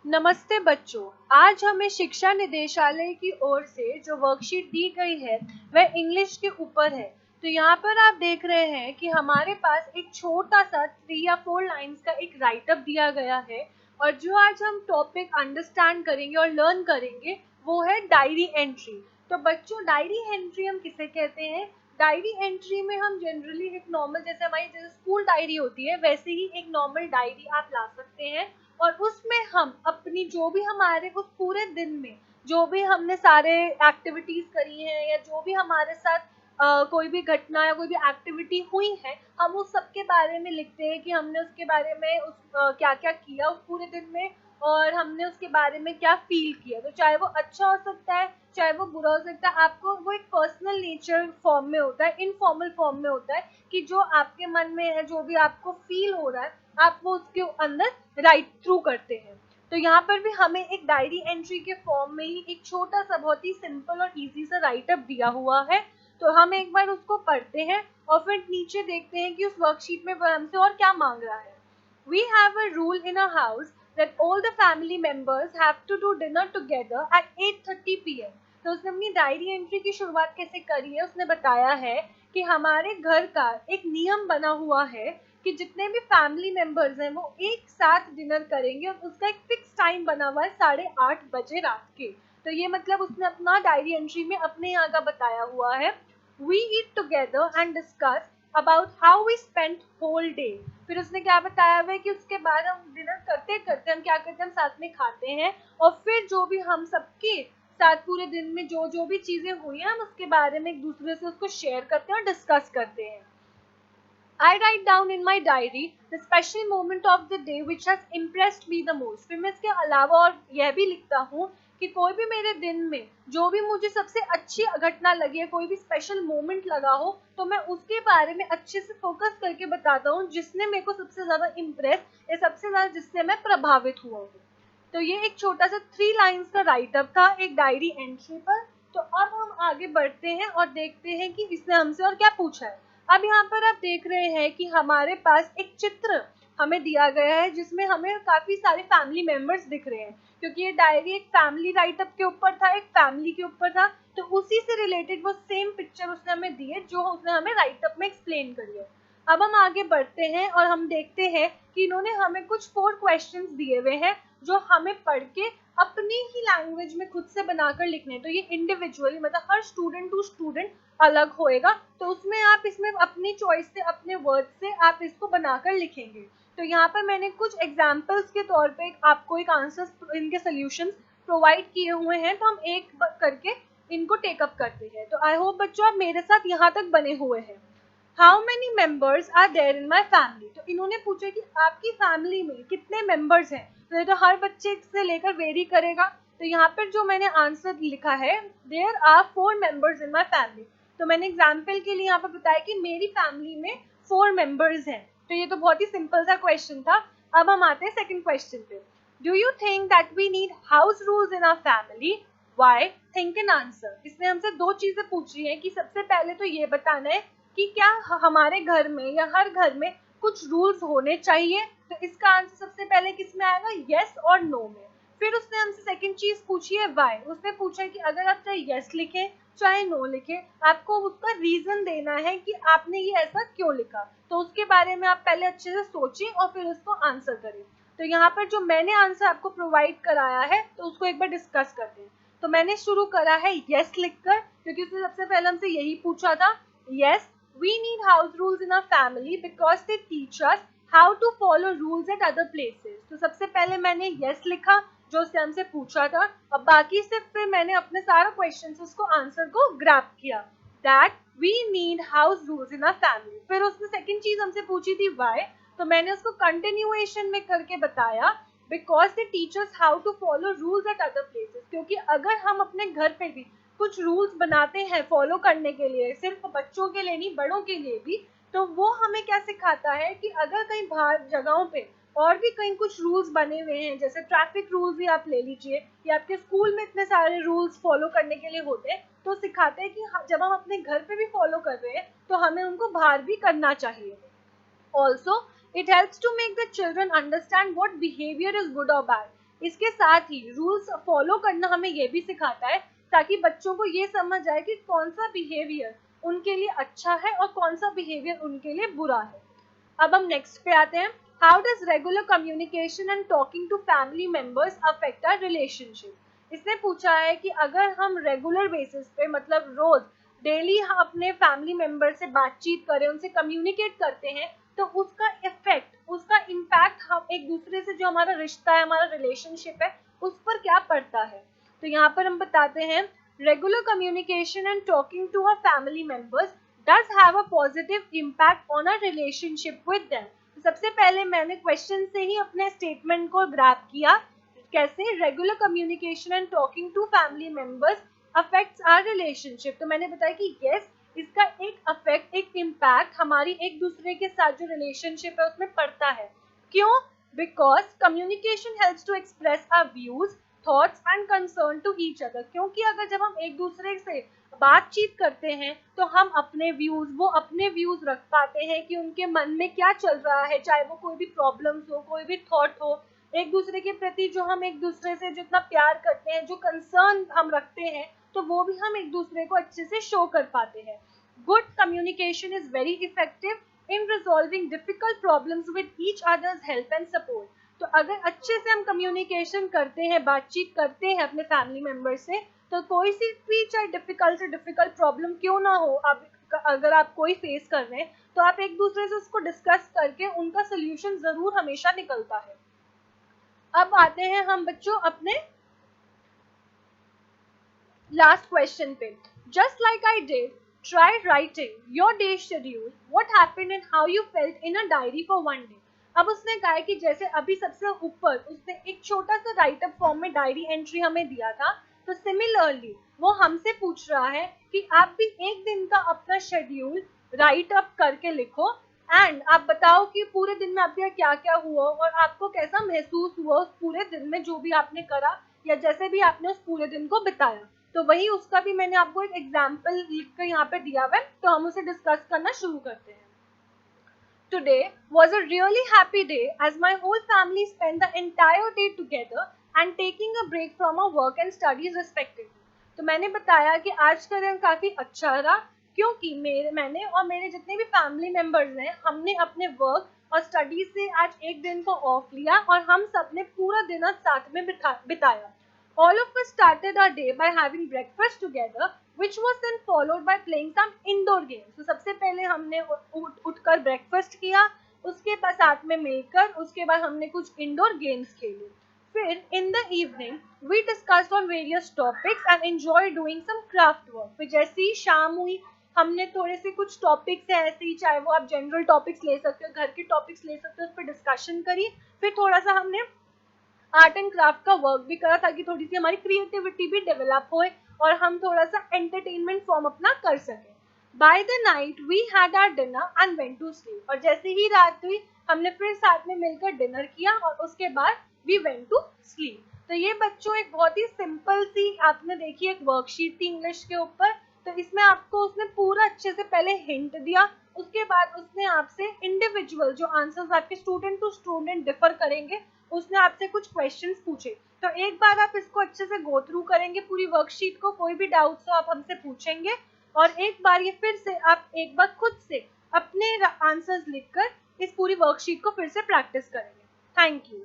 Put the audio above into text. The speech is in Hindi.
नमस्ते बच्चों। आज हमें शिक्षा निदेशालय की ओर से जो वर्कशीट दी गई है वह इंग्लिश के ऊपर है। तो यहाँ पर आप देख रहे हैं कि हमारे पास एक छोटा सा 3 या 4 लाइंस का एक राइट अप दिया गया है और जो आज हम टॉपिक अंडरस्टैंड करेंगे और लर्न करेंगे वो है डायरी एंट्री। तो बच्चों, डायरी एंट्री हम किसे कहते हैं? डायरी एंट्री में हम जनरली एक नॉर्मल जैसे स्कूल डायरी होती है वैसे ही एक नॉर्मल डायरी आप ला सकते हैं और उसमें हम अपनी जो भी हमारे उस पूरे दिन में जो भी हमने सारे एक्टिविटीज करी हैं या जो भी हमारे साथ कोई भी घटना या कोई भी एक्टिविटी हुई है हम उस सब के बारे में लिखते हैं कि हमने उसके बारे में क्या क्या किया उस पूरे दिन में और हमने उसके बारे में क्या फील किया। तो चाहे वो अच्छा हो सकता है चाहे वो बुरा हो सकता है, आपको वो एक पर्सनल नेचर फॉर्म में होता है, इनफॉर्मल फॉर्म में होता है कि जो आपके मन में है जो भी आपको फील हो रहा है आप वो उसके अंदर राइट थ्रू करते हैं। तो यहाँ पर भी हमें एक डायरी एंट्री के फॉर्म में ही एक छोटा सा बहुत ही सिंपल और इजी सा राइट अप दिया हुआ है। तो हम एक बार उसको पढ़ते हैं और फिर नीचे देखते हैं कि उस वर्कशीट में वह हमसे और क्या मांग रहा है। We have a rule in our house that all the family members have to do dinner together at 8:30 p.m. तो उसने अपनी डायरी एंट्री की शुरुआत कैसे करी है, उसने बताया है कि हमारे घर का एक नियम बना हुआ है कि जितने भी फैमिली मेंबर्स हैं वो एक साथ डिनर करेंगे और उसका एक फिक्स टाइम बना हुआ है 8:30 बजे रात के। तो ये मतलब उसने अपना डायरी एंट्री में अपने यहाँ का बताया हुआ है। We eat together and discuss about how we spent whole day. फिर उसने क्या बताया हुआ है कि उसके बाद हम डिनर करते करते हम क्या करते हैं, हम साथ में खाते हैं और फिर जो भी हम सबके साथ पूरे दिन में जो जो भी चीजें हुई हैं हम उसके बारे में एक दूसरे से उसको शेयर करते हैं और डिस्कस करते हैं। I write down in my diary the special moment of the day which has impressed me the most. फिर मैं इसके अलावा और यह भी लिखता हूँ कि कोई भी मेरे दिन में जो भी मुझे सबसे अच्छी घटना लगी है, कोई भी स्पेशल मोमेंट लगा हो तो मैं उसके बारे में अच्छे से फोकस करके बताता हूँ जिसने मेरे को सबसे ज्यादा इम्प्रेस या सबसे ज्यादा जिससे मैं प्रभावित हुआ हूँ। तो ये एक छोटा सा 3 लाइंस का राइट अप था एक डायरी एंट्री पर। तो अब हम आगे बढ़ते हैं और देखते हैं कि इसने हमसे और क्या पूछा है। अब यहाँ पर आप देख रहे हैं कि हमारे पास एक चित्र हमें दिया गया है जिसमें हमें काफी सारे फैमिली मेंबर्स दिख रहे हैं क्योंकि ये डायरी एक फैमिली राइट अप के ऊपर था, एक फैमिली के ऊपर था। तो उसी से रिलेटेड वो सेम पिक्चर उसने हमें दी है जो उसने हमें राइट अप में एक्सप्लेन करी है। अब हम आगे बढ़ते हैं और हम देखते हैं कि इन्होंने हमें कुछ 4 क्वेश्चंस दिए हुए हैं जो हमें पढ़ के अपनी ही लैंग्वेज में खुद से बनाकर लिखने हैं। तो ये इंडिविजुअली मतलब हर स्टूडेंट टू स्टूडेंट अलग होएगा, तो उसमें आप इसमें अपनी चॉइस से अपने वर्ड से आप इसको बनाकर लिखेंगे। तो यहाँ पर मैंने कुछ एग्जाम्पल्स के तौर पे आपको एक आंसर इनके सोल्यूशंस प्रोवाइड किए हुए हैं, तो हम एक करके इनको टेकअप करते हैं। तो आई होप बच्चों आप मेरे साथ यहाँ तक बने हुए हैं। How many members are there in my family. तो इन्होंने पूछा कि आपकी फैमिली में कितने मेंबर्स हैं। तो ये तो हर बच्चे से लेकर वेरी करेगा। तो यहाँ पर जो मैंने आंसर लिखा है there are 4 members in my family. तो मैंने एग्जाम्पल के लिए यहाँ पर बताया कि मेरी फैमिली में 4 मेंबर्स हैं। तो ये तो बहुत ही सिंपल सा क्वेश्चन था। अब हम आते हैं सेकंड क्वेश्चन पे। Do you think that we need house rules in our family? Why? Think an answer. इसने हमसे 2 चीजें पूछी है कि सबसे पहले तो ये बताना है कि क्या हमारे घर में या हर घर में कुछ रूल्स होने चाहिए। तो इसका आंसर सबसे पहले किस में आएगा? यस और नो में। फिर उसने हमसे सेकंड चीज पूछी है व्हाई। उसने पूछा है कि अगर आप चाहे यस लिखें चाहे नो लिखें आपको उसका रीजन देना है कि आपने ये ऐसा क्यों लिखा। तो उसके बारे में आप पहले अच्छे से सोचें और फिर उसको आंसर करें। तो यहाँ पर जो मैंने आंसर आपको प्रोवाइड कराया है तो उसको एक बार डिस्कस करते हैं। तो मैंने शुरू करा है यस लिखकर क्योंकि उसने सबसे पहले हमसे यही पूछा था। Yes, we need house rules in our family because they teach us how to follow rules at other places. तो सबसे पहले मैंने yes लिखा जो उसने हमसे पूछा था। अब बाकी से फिर मैंने अपने सारा क्वेश्चन उसको आंसर को ग्रैब किया that we need house rules in our family। फिर उसने सेकंड चीज हमसे पूछी थी why, तो मैंने उसको कंटिन्यूएशन में करके बताया because they teach us how to follow rules at other places। क्योंकि अगर हम अपने घर पे भी कुछ रूल्स बनाते हैं फॉलो करने के लिए, सिर्फ बच्चों के लिए नहीं बड़ों के लिए भी, तो वो हमें क्या सिखाता है कि अगर कहीं बाहर जगहों पे और भी कहीं कुछ रूल्स बने हुए हैं जैसे ट्रैफिक रूल्स ही आप ले लीजिए या आपके स्कूल में इतने सारे रूल्स फॉलो करने के लिए होते हैं, तो सिखाते हैं कि जब हम अपने घर पे भी फॉलो कर रहे हैं तो हमें उनको बाहर भी करना चाहिए। Also, it helps to make the children understand what behavior is good or bad। इसके साथ ही रूल्स फॉलो करना हमें ये भी सिखाता है ताकि बच्चों को ये समझ आए कि कौन सा बिहेवियर उनके लिए अच्छा है और कौन सा बिहेवियर उनके लिए बुरा है। अब हम नेक्स्ट पे आते हैं, how does regular communication and talking to family members affect our relationship. इसने पूछा है कि अगर हम रेगुलर बेसिस पे मतलब रोज डेली हम अपने फैमिली मेंबर से बातचीत करें, उनसे कम्युनिकेट करते हैं, तो उसका इफेक्ट, उसका इम्पैक्ट हम एक दूसरे से जो हमारा रिश्ता है, हमारा रिलेशनशिप है, उस पर क्या पड़ता है। तो यहाँ पर हम बताते हैं, regular communication and talking to our family members does have a positive impact on our relationship with them। तो सबसे पहले मैंने क्वेश्चन से ही अपने स्टेटमेंट को ग्रैब किया, कैसे regular communication and talking to family members affects our relationship. तो मैंने बताया कि यस, इसका एक अफेक्ट, एक इम्पैक्ट हमारी एक दूसरे के साथ जो रिलेशनशिप है उसमें पड़ता है। क्यों? Because communication helps to express our views, thoughts and concern to each other. क्योंकि अगर जब हम एक दूसरे से बातचीत करते हैं तो हम अपने व्यूज, वो अपने व्यूज रख पाते हैं कि उनके मन में क्या चल रहा है, चाहे वो कोई भी प्रॉब्लम्स हो, कोई भी थॉट हो, एक दूसरे के प्रति जो हम एक दूसरे से जितना प्यार करते हैं, जो कंसर्न हम रखते हैं, तो वो भी हम एक दूसरे को अच्छे से शो कर पाते हैं। Good communication is very effective in resolving difficult problems with each others help and support. तो अगर अच्छे से हम कम्युनिकेशन करते हैं, बातचीत करते हैं अपने फैमिली मेंबर से, तो कोई सी भी चाहे डिफिकल्ट से डिफिकल्ट प्रॉब्लम क्यों ना हो, आप अगर आप कोई फेस कर रहे हैं तो आप एक दूसरे से उसको डिस्कस करके उनका सोल्यूशन जरूर हमेशा निकलता है। अब आते हैं हम बच्चों अपने लास्ट क्वेश्चन पे। Just like I did, try writing your day schedule, what happened and how you felt in a diary for one day. अब उसने कहा है कि जैसे अभी सबसे ऊपर उसने एक छोटा सा राइटअप फॉर्म में डायरी एंट्री हमें दिया था, तो सिमिलरली वो हमसे पूछ रहा है कि आप भी एक दिन का अपना शेड्यूल राइट अप करके लिखो एंड आप बताओ कि पूरे दिन में आपके क्या क्या हुआ और आपको कैसा महसूस हुआ उस पूरे दिन में, जो भी आपने करा या जैसे भी आपने उस पूरे दिन को बिताया। तो वही उसका भी मैंने आपको एक एग्जाम्पल लिख कर यहाँ पे दिया हुआ है, तो हम उसे डिस्कस करना शुरू करते हैं। Today was a really happy day as my whole family spent the entire day together and taking a break from our work and studies respectively। तो मैंने बताया कि आज का दिन काफी अच्छा रहा क्योंकि मैंने और मेरे जितने भी फैमिली मेंबर्स हैं, हमने अपने वर्क और स्टडीज से आज एक दिन को ऑफ लिया और हम सब ने पूरा दिन आज साथ में बिताया। All of us started our day by having breakfast together, which was then followed by playing some indoor games। तो सबसे पहले हमने उठकर ब्रेकफास्ट किया, उसके बाद साथ में मिलकर उसके बाद हमने कुछ इंडोर गेम्स खेले। फिर in the evening we discussed on various topics and enjoyed doing some craft work। फिर जैसे ही शाम हुई हमने थोड़े से कुछ टॉपिक्स है ऐसे ही, चाहे वो आप जनरल टॉपिक्स ले सकते हो, घर के टॉपिक्स ले सकते हो, उस पर डिस्कशन करी। फिर थोड़ा सा हमने आर्ट एंड क्राफ्ट का वर्क भी करा ताकि थोड़ी सी हमारी क्रिएटिविटी भी डेवलप होए और हम थोड़ा सा एंटरटेनमेंट फॉर्म अपना कर सकें। By the night we had our dinner and went to sleep. और जैसे ही रात हुई हमने फिर साथ में मिलकर डिनर किया और उसके बाद वी वेंट टू स्लीप। तो ये बच्चों एक बहुत ही सिंपल सी आपने देखी एक वर्कशीट थी इंग्लिश के ऊपर। तो इसमें आपको उसने पूरा अच्छे से पहले हिंट दिया, उसके बाद उसने आपसे इंडिविजुअल जो आंसर्स आपके स्टूडेंट टू स्टूडेंट डिफर करेंगे, उसने आपसे कुछ क्वेश्चंस पूछे। तो एक बार आप इसको अच्छे से गो थ्रू करेंगे पूरी वर्कशीट को, कोई भी डाउट्स हो आप हमसे पूछेंगे और एक बार ये फिर से आप एक बार खुद से अपने आंसर्स लिखकर इस पूरी वर्कशीट को फिर से प्रैक्टिस करेंगे। Thank you.